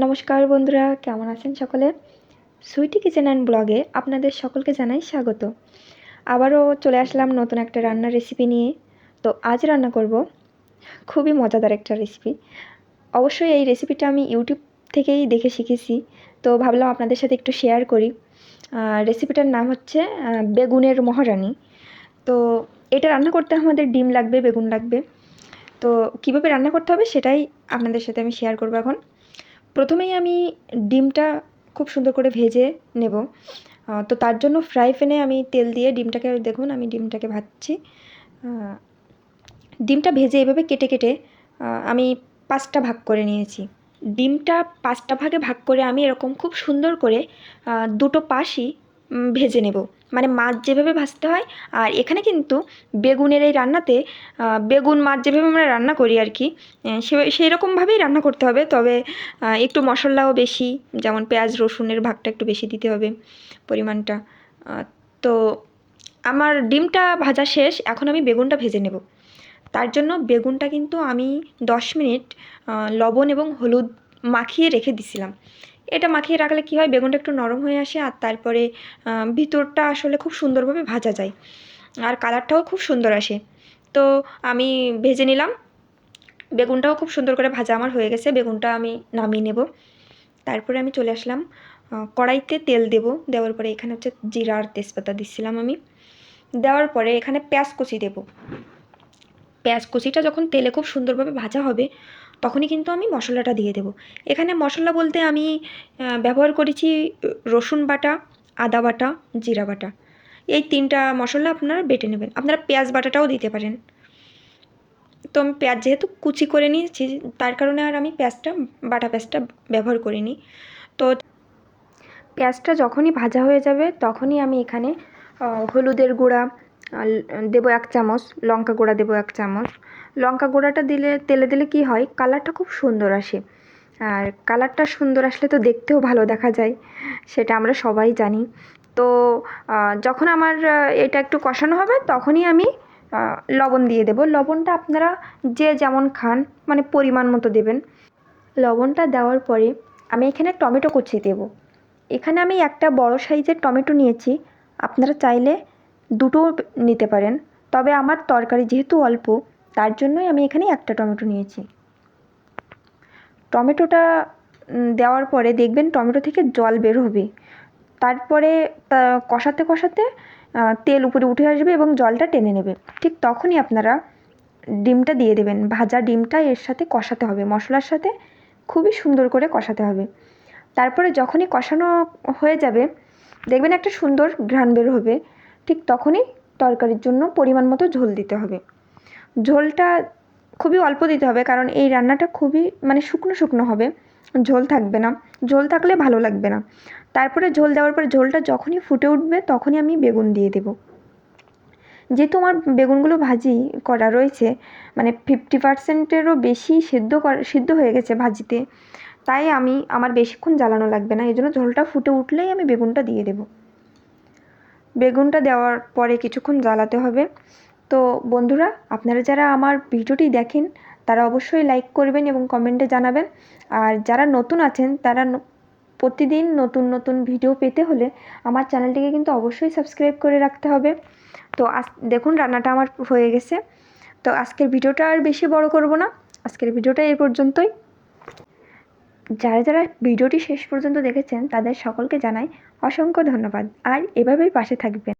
নমস্কার বন্ধুরা, কেমন আছেন সকলে? সুইটি কিচেন অ্যান্ড ব্লগে আপনাদের সকলকে জানাই স্বাগত। আবারও চলে আসলাম নতুন একটা রান্নার রেসিপি নিয়ে। তো আজ রান্না করব খুবই মজাদার একটা রেসিপি। অবশ্যই এই রেসিপিটা আমি ইউটিউব থেকেই দেখে শিখেছি, তো ভাবলাম আপনাদের সাথে একটু শেয়ার করি। রেসিপিটার নাম হচ্ছে বেগুনের মহারানী। তো এটা রান্না করতে আমাদের ডিম লাগবে, বেগুন লাগবে। তো কীভাবে রান্না করতে হবে সেটাই আপনাদের সাথে আমি শেয়ার করব এখন। প্রথমেই আমি ডিমটা খুব সুন্দর করে ভেজে নেব। তো তার জন্য ফ্রাই প্যানে আমি তেল দিয়ে ডিমটাকে, দেখুন আমি ডিমটাকে ভাজছি। ডিমটা ভেজে এভাবে কেটে কেটে আমি 5টা ভাগ করে নিয়েছি। ডিমটা 5টা ভাগে ভাগ করে আমি এরকম খুব সুন্দর করে দুটো পাশই ভেজে নেব, মানে মাছ যেভাবে ভাজতে হয়। আর এখানে কিন্তু বেগুনের এই রান্নাতে বেগুন মাছ যেভাবে আমরা রান্না করি আর কি, সেই রকমভাবেই রান্না করতে হবে। তবে একটু মশলাও বেশি, যেমন পেঁয়াজ রসুনের ভাগটা একটু বেশি দিতে হবে, পরিমাণটা। তো আমার ডিমটা ভাজা শেষ, এখন আমি বেগুনটা ভেজে নেব। তার জন্য বেগুনটা কিন্তু আমি 10 মিনিট লবণ এবং হলুদ মাখিয়ে রেখে দিছিলাম। এটা মাখিয়ে রাখলে কী হয়, বেগুনটা একটু নরম হয়ে আসে, আর তারপরে ভিতরটা আসলে খুব সুন্দরভাবে ভাজা যায়, আর কালারটাও খুব সুন্দর আসে। তো আমি ভেজে নিলাম, বেগুনটাও খুব সুন্দর করে ভাজা আমার হয়ে গেছে। বেগুনটা আমি নামিয়ে নেব। তারপরে আমি চলে আসলাম কড়াইতে তেল দেব। দেওয়ার পরে এখানে হচ্ছে জিরা আর তেজপাতা দিচ্ছিলাম আমি। দেওয়ার পরে এখানে পেঁয়াজ কুচি দেব। পেঁয়াজ কুচিটা যখন তেলে খুব সুন্দরভাবে ভাজা হবে, তখনই কিন্তু আমি মশলাটা দিয়ে দেব। এখানে মশলা বলতে আমি ব্যবহার করেছি রসুন বাটা, আদা বাটা, জিরা বাটা। এই 3টা মশলা আপনারা বেটে নেবেন। আপনারা পেঁয়াজ বাটাটাও দিতে পারেন। তো আমি পেঁয়াজ যেহেতু কুচি করে নিয়েছি, তার কারণে আর আমি বাটা পেঁয়াজটা ব্যবহার করিনি। তো পেঁয়াজটা যখনই ভাজা হয়ে যাবে, তখনই আমি এখানে হলুদের গুঁড়া দেবো 1 চামচ, লঙ্কা গুঁড়া দেবো 1 চামচ। লঙ্কা গুঁড়াটা তেলে দিলে কী হয়, কালারটা খুব সুন্দর আসে। আর কালারটা সুন্দর আসলে তো দেখতেও ভালো দেখা যায়, সেটা আমরা সবাই জানি। তো যখন আমার এটা একটু কষানো হবে, তখনই আমি লবণ দিয়ে দেবো। লবণটা আপনারা যে যেমন খান, মানে পরিমাণ মতো দেবেন। লবণটা দেওয়ার পরে আমি এখানে টমেটো কুচি দেবো। এখানে আমি একটা বড় সাইজের টমেটো নিয়েছি, আপনারা চাইলে 2টোও নিতে পারেন। তবে আমার তরকারি যেহেতু অল্প, তার জন্যই আমি এখানে একটা টমেটো নিয়েছি। টমেটোটা দেওয়ার পরে দেখবেন টমেটো থেকে জল বের হবে। তারপরে কষাতে কষাতে তেল উপরে উঠে আসবে এবং জলটা টেনে নেবে। ঠিক তখনই আপনারা ডিমটা দিয়ে দেবেন। ভাজা ডিমটা এর সাথে কষাতে হবে, মশলার সাথে খুবই সুন্দর করে কষাতে হবে। তারপরে যখনই কষানো হয়ে যাবে, দেখবেন একটা সুন্দর ঘ্রাণ বের হবে। ঠিক তখনই তরকারির জন্য পরিমাণ মতো ঝোল দিতে হবে। ঝোলটা খুবই অল্প দিতে হবে, কারণ এই রান্নাটা খুবই মানে শুকনো শুকনো হবে, ঝোল থাকবে না। ঝোল থাকলে ভালো লাগবে না। তারপরে ঝোল দেওয়ার পরে ঝোলটা যখনই ফুটে উঠবে, তখনই আমি বেগুন দিয়ে দেব। যেহেতু আমার বেগুনগুলো ভাজি করা রয়েছে, মানে 50%-এরও বেশি সিদ্ধ হয়ে গেছে ভাজিতে, তাই আমার বেশিক্ষণ জ্বালানো লাগবে না। এই জন্য ঝোলটা ফুটে উঠলেই আমি বেগুনটা দিয়ে দেব। বেগুনটা দেওয়ার পরে কিছুক্ষণ জ্বালাতে হবে। তো বন্ধুরা, আপনারা যারা আমার ভিডিওটি দেখেন, তারা অবশ্যই লাইক করবেন এবং কমেন্টে জানাবেন। আর যারা নতুন আছেন, তারা প্রতিদিন নতুন নতুন ভিডিও পেতে হলে আমার চ্যানেলটিকে কিন্তু অবশ্যই সাবস্ক্রাইব করে রাখতে হবে। তো দেখুন রান্নাটা আমার হয়ে গেছে। তো আজকের ভিডিওটা আর বেশি বড় করব না, আজকের ভিডিওটা এই পর্যন্তই। যারা যারা ভিডিওটি শেষ পর্যন্ত দেখেছেন, তাদের সকলকে জানাই অসংখ্য ধন্যবাদ। আর এভাবেই পাশে থাকবেন।